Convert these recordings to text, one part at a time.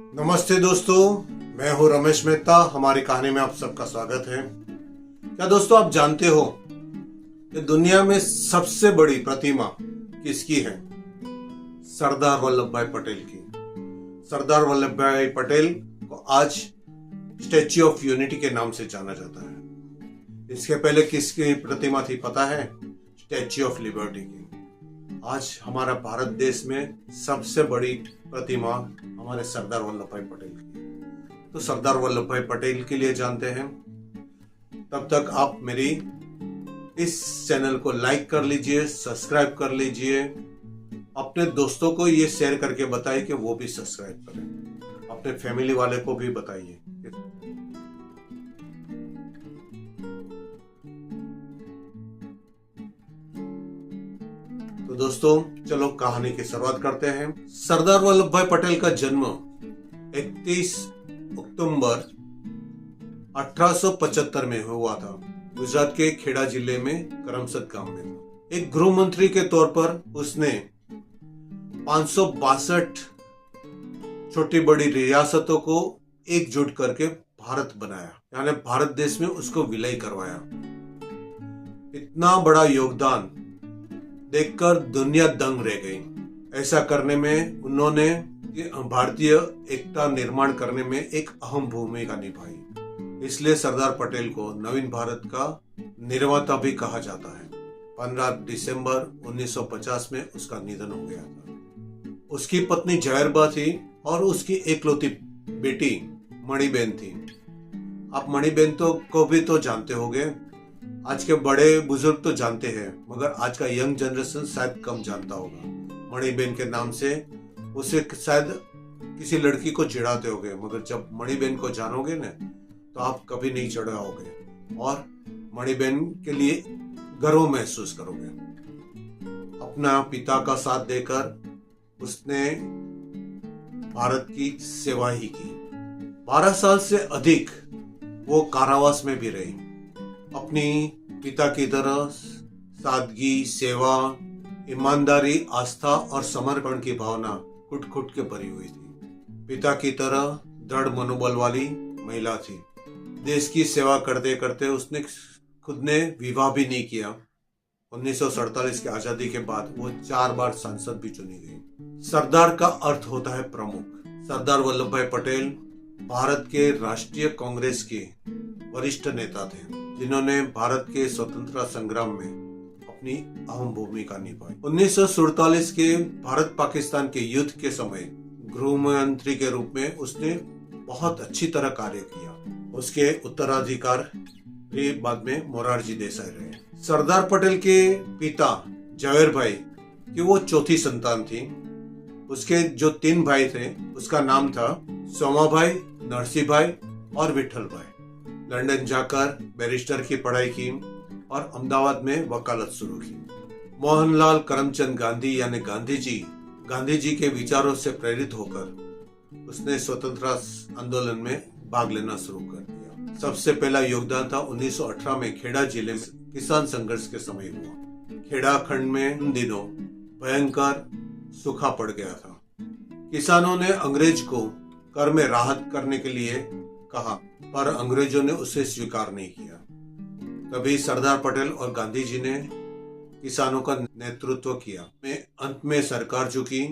नमस्ते दोस्तों, मैं हूं रमेश मेहता। हमारी कहानी में आप सबका स्वागत है। क्या दोस्तों आप जानते हो कि दुनिया में सबसे बड़ी प्रतिमा किसकी है? सरदार वल्लभ भाई पटेल की। सरदार वल्लभ भाई पटेल को आज स्टैच्यू ऑफ यूनिटी के नाम से जाना जाता है। इसके पहले किसकी प्रतिमा थी पता है? स्टैच्यू ऑफ लिबर्टी की। आज हमारा भारत देश में सबसे बड़ी प्रतिमा हमारे सरदार वल्लभ भाई पटेल की। तो सरदार वल्लभ भाई पटेल के लिए जानते हैं। तब तक आप मेरी इस चैनल को लाइक कर लीजिए, सब्सक्राइब कर लीजिए, अपने दोस्तों को ये शेयर करके बताइए कि वो भी सब्सक्राइब करें, अपने फैमिली वाले को भी बताइए। तो दोस्तों चलो कहानी की शुरुआत करते हैं। सरदार वल्लभ भाई पटेल का जन्म 31 अक्टूबर 1875 में हुआ था। गुजरात के खेड़ा जिले में करमसद गांव में था। एक गृह मंत्री के तौर पर उसने 562 छोटी बड़ी रियासतों को एकजुट करके भारत बनाया, यानी भारत देश में उसको विलय करवाया। इतना बड़ा योगदान देखकर दुनिया दंग रह गई। ऐसा करने में उन्होंने भारतीय एकता निर्माण करने में एक अहम भूमिका निभाई। इसलिए सरदार पटेल को नवीन भारत का निर्माता भी कहा जाता है। 15 दिसंबर 1950 में उसका निधन हो गया था। उसकी पत्नी जवेरबा थी और उसकी एकलौती बेटी मणिबेन थी। आप मणिबेन को भी तो जानते होंगे। आज के बड़े बुजुर्ग तो जानते हैं, मगर आज का यंग जनरेशन शायद कम जानता होगा। मणिबेन के नाम से उसे शायद किसी लड़की को चिढ़ाते होंगे, मगर जब मणिबेन को जानोगे ना तो आप कभी नहीं चिढ़ाओगे और मणिबेन के लिए गर्व महसूस करोगे। अपना पिता का साथ देकर उसने भारत की सेवा ही की। 12 साल से अधिक वो कारावास में भी रही। अपनी पिता की तरह सादगी, सेवा, ईमानदारी, आस्था और समर्पण की भावना कुट-कुट के भरी हुई थी। पिता की तरह दृढ़ मनोबल वाली महिला थी। देश की सेवा करते करते उसने खुद ने विवाह भी नहीं किया। 1947 की आजादी के बाद वो 4 बार सांसद भी चुनी गई। सरदार का अर्थ होता है प्रमुख। सरदार वल्लभ भाई पटेल भारत के राष्ट्रीय कांग्रेस के वरिष्ठ नेता थे, जिन्होंने भारत के स्वतंत्रता संग्राम में अपनी अहम भूमिका निभाई। 1947 के भारत पाकिस्तान के युद्ध के समय गृह मंत्री के रूप में उसने बहुत अच्छी तरह कार्य किया। उसके उत्तराधिकारी बाद में मोरारजी देसाई रहे। सरदार पटेल के पिता जवेर भाई की वो चौथी संतान थी। उसके जो 3 भाई थे उसका नाम था सोमाभाई, नरसिंह भाई और विठल भाई। लंदन जाकर बैरिस्टर की पढ़ाई की और अहमदाबाद में वकालत शुरू की। मोहनलाल करमचंद गांधी यानी गांधी जी के विचारों से प्रेरित होकर उसने स्वतंत्रता आंदोलन में भाग लेना शुरू कर दिया। सबसे पहला योगदान था 1918 में खेड़ा जिले में किसान संघर्ष के समय हुआ। खेड़ा खंड में उन दिनों भयंकर सूखा पड़ गया था। किसानों ने अंग्रेज को कर में राहत करने के लिए कहा, पर अंग्रेजों ने उसे स्वीकार नहीं किया। तभी सरदार पटेल और गांधी जी ने किसानों का नेतृत्व किया। अंत में सरकार झुकी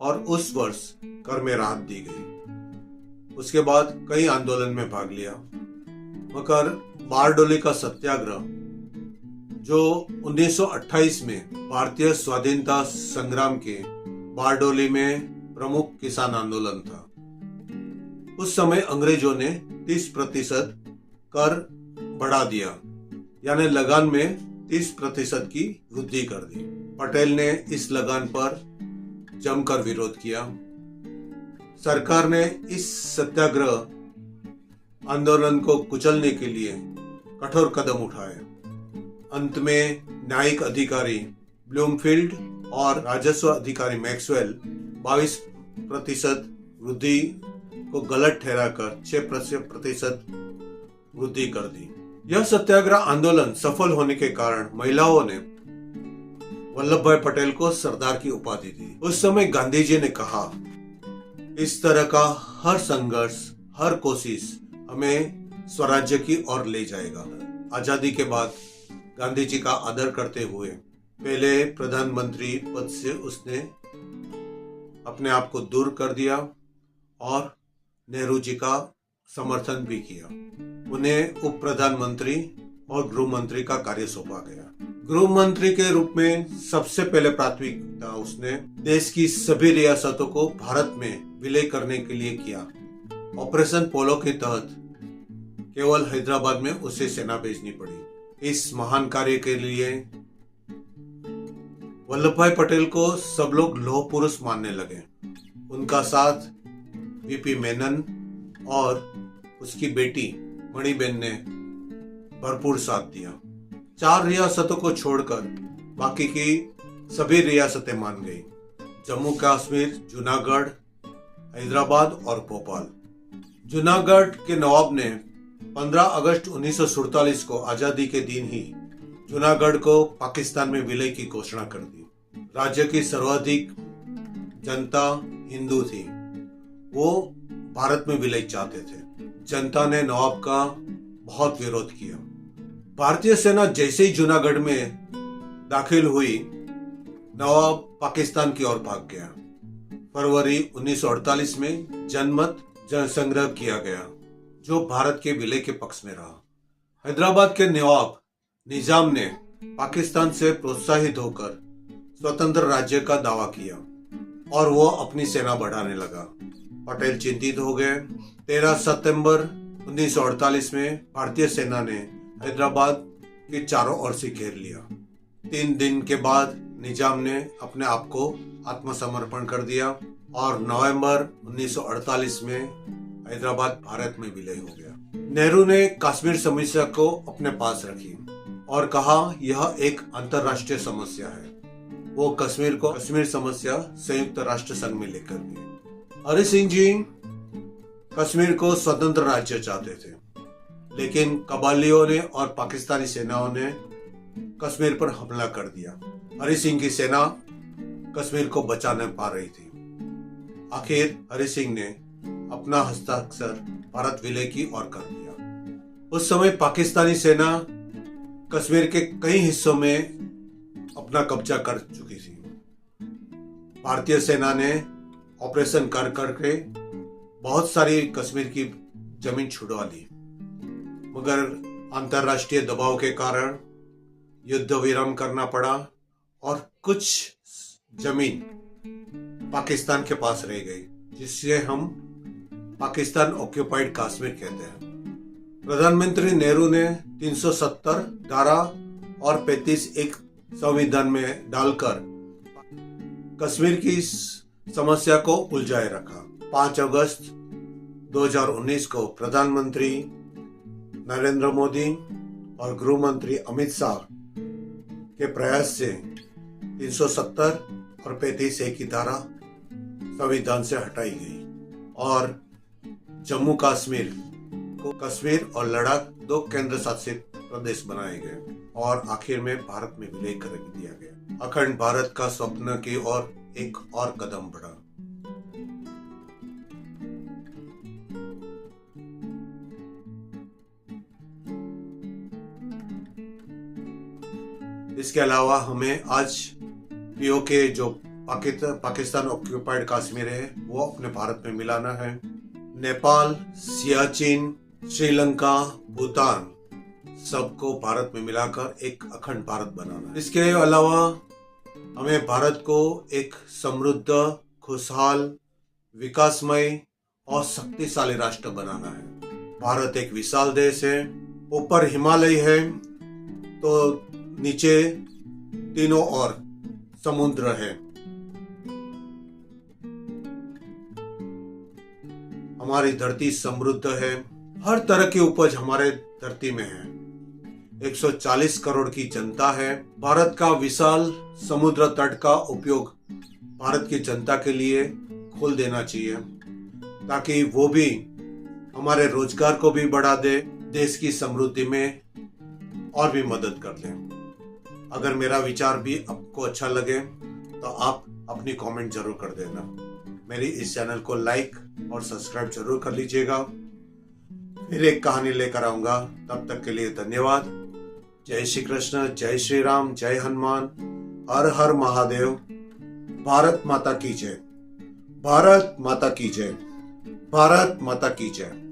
और उस वर्ष कर में राहत दी गई। उसके बाद कई आंदोलन में भाग लिया, मगर बारडोली का सत्याग्रह जो 1928 में भारतीय स्वाधीनता संग्राम के बारडोली में प्रमुख किसान आंदोलन था। उस समय अंग्रेजों ने 30% कर बढ़ा दिया, यानी लगान में 30% की वृद्धि कर दी। पटेल ने इस लगान पर जमकर विरोध किया। सरकार ने इस सत्याग्रह आंदोलन को कुचलने के लिए कठोर कदम उठाए। अंत में न्यायिक अधिकारी ब्लूमफील्ड और राजस्व अधिकारी मैक्सवेल 22% वृद्धि को गलत ठहराकर 6% वृद्धि कर दी। यह सत्याग्रह आंदोलन सफल होने के कारण महिलाओं ने वल्लभ भाई पटेल को सरदार की उपाधि दी। उस समय गांधी जी ने कहा इस तरह का हर संघर्ष, हर कोशिश हमें स्वराज्य की ओर ले जाएगा। आजादी के बाद गांधी जी का आदर करते हुए पहले प्रधानमंत्री पद से उसने अपने आप को दूर कर दिया और नेहरू जी का समर्थन भी किया। उन्हें उप प्रधानमंत्री और गृह मंत्री का कार्य सौंपा गया। गृह मंत्री के रूप में सबसे पहले प्राथमिकता उसने देश की सभी रियासतों को भारत में विलय करने के लिए किया। ऑपरेशन पोलो के तहत केवल हैदराबाद में उसे सेना भेजनी पड़ी। इस महान कार्य के लिए वल्लभ भाई पटेल को सब लोग लौह पुरुष मानने लगे। उनका साथ वीपी मेनन और उसकी बेटी मणिबेन ने भरपूर साथ दिया। 4 रियासतों को छोड़कर बाकी की सभी रियासतें मान गई। जम्मू कश्मीर, जूनागढ़, हैदराबाद और भोपाल। जूनागढ़ के नवाब ने 15 अगस्त 1947 को आजादी के दिन ही जूनागढ़ को पाकिस्तान में विलय की घोषणा कर दी। राज्य की सर्वाधिक जनता हिंदू थी, वो भारत में विलय चाहते थे। जनता ने नवाब का बहुत विरोध किया। भारतीय सेना जैसे ही जूनागढ़ में दाखिल हुई, नवाब पाकिस्तान की ओर भाग गया। फरवरी 1948 में जनमत जनसंग्रह किया गया, जो भारत के विलय के पक्ष में रहा। हैदराबाद के नवाब निजाम ने पाकिस्तान से प्रोत्साहित होकर स्वतंत्र राज्य का दावा किया और वो अपनी सेना बढ़ाने लगा। पटेल चिंतित हो गए। 13 सितंबर 1948 में भारतीय सेना ने हैदराबाद के चारों ओर से घेर लिया। 3 दिन के बाद निजाम ने अपने आप को आत्मसमर्पण कर दिया और नवंबर 1948 में हैदराबाद भारत में विलय हो गया। नेहरू ने कश्मीर समस्या को अपने पास रखी और कहा यह एक अंतर्राष्ट्रीय समस्या है। वो कश्मीर समस्या संयुक्त राष्ट्र संघ में लेकर गए। हरि सिंह जी कश्मीर को स्वतंत्र राज्य चाहते थे, लेकिन कबालियों ने और पाकिस्तानी सेनाओं ने कश्मीर पर हमला कर दिया। हरि सिंह की सेना कश्मीर को बचा नहीं पा रही थी। आखिर हरि सिंह ने अपना हस्ताक्षर भारत विलय की ओर कर दिया। उस समय पाकिस्तानी सेना कश्मीर के कई हिस्सों में अपना कब्जा कर चुकी थी। भारतीय सेना ने ऑपरेशन कर करके बहुत सारी कश्मीर की जमीन छुड़वा ली, मगर अंतर्राष्ट्रीय दबाव के कारण युद्ध विराम करना पड़ा और कुछ जमीन पाकिस्तान के पास रह गई, जिससे हम पाकिस्तान ऑक्यूपाइड कश्मीर कहते हैं। प्रधानमंत्री नेहरू ने 370 धारा और 35(1) संविधान में डालकर कश्मीर की समस्या को उलझाए रखा। 5 अगस्त 2019 को प्रधानमंत्री नरेंद्र मोदी और गृह मंत्री अमित शाह के प्रयास से 370 और 35(1) की धारा संविधान से हटाई गई और जम्मू कश्मीर को कश्मीर और लद्दाख 2 केंद्र शासित प्रदेश बनाए गए और आखिर में भारत में विलय कर दिया गया। अखंड भारत का स्वप्न की ओर एक और कदम बढ़ा। इसके अलावा हमें आज पीओके जो पाकिस्तान ऑक्यूपाइड कश्मीर है वो अपने भारत में मिलाना है। नेपाल, सियाचिन, श्रीलंका, भूटान सबको भारत में मिलाकर एक अखंड भारत बनाना है। इसके अलावा हमें भारत को एक समृद्ध, खुशहाल, विकासमय और शक्तिशाली राष्ट्र बनाना है। भारत एक विशाल देश है। ऊपर हिमालय है तो नीचे तीनों ओर समुद्र है। हमारी धरती समृद्ध है। हर तरह की उपज हमारे धरती में है। 140 करोड़ की जनता है। भारत का विशाल समुद्र तट का उपयोग भारत की जनता के लिए खोल देना चाहिए, ताकि वो भी हमारे रोजगार को भी बढ़ा दे, देश की समृद्धि में और भी मदद कर दे। अगर मेरा विचार भी आपको अच्छा लगे तो आप अपनी कमेंट जरूर कर देना। मेरी इस चैनल को लाइक और सब्सक्राइब जरूर कर लीजिएगा। फिर एक कहानी लेकर आऊंगा, तब तक के लिए धन्यवाद। जय श्री कृष्ण, जय श्री राम, जय हनुमान, हर हर महादेव। भारत माता की जय, भारत माता की जय, भारत माता की जय।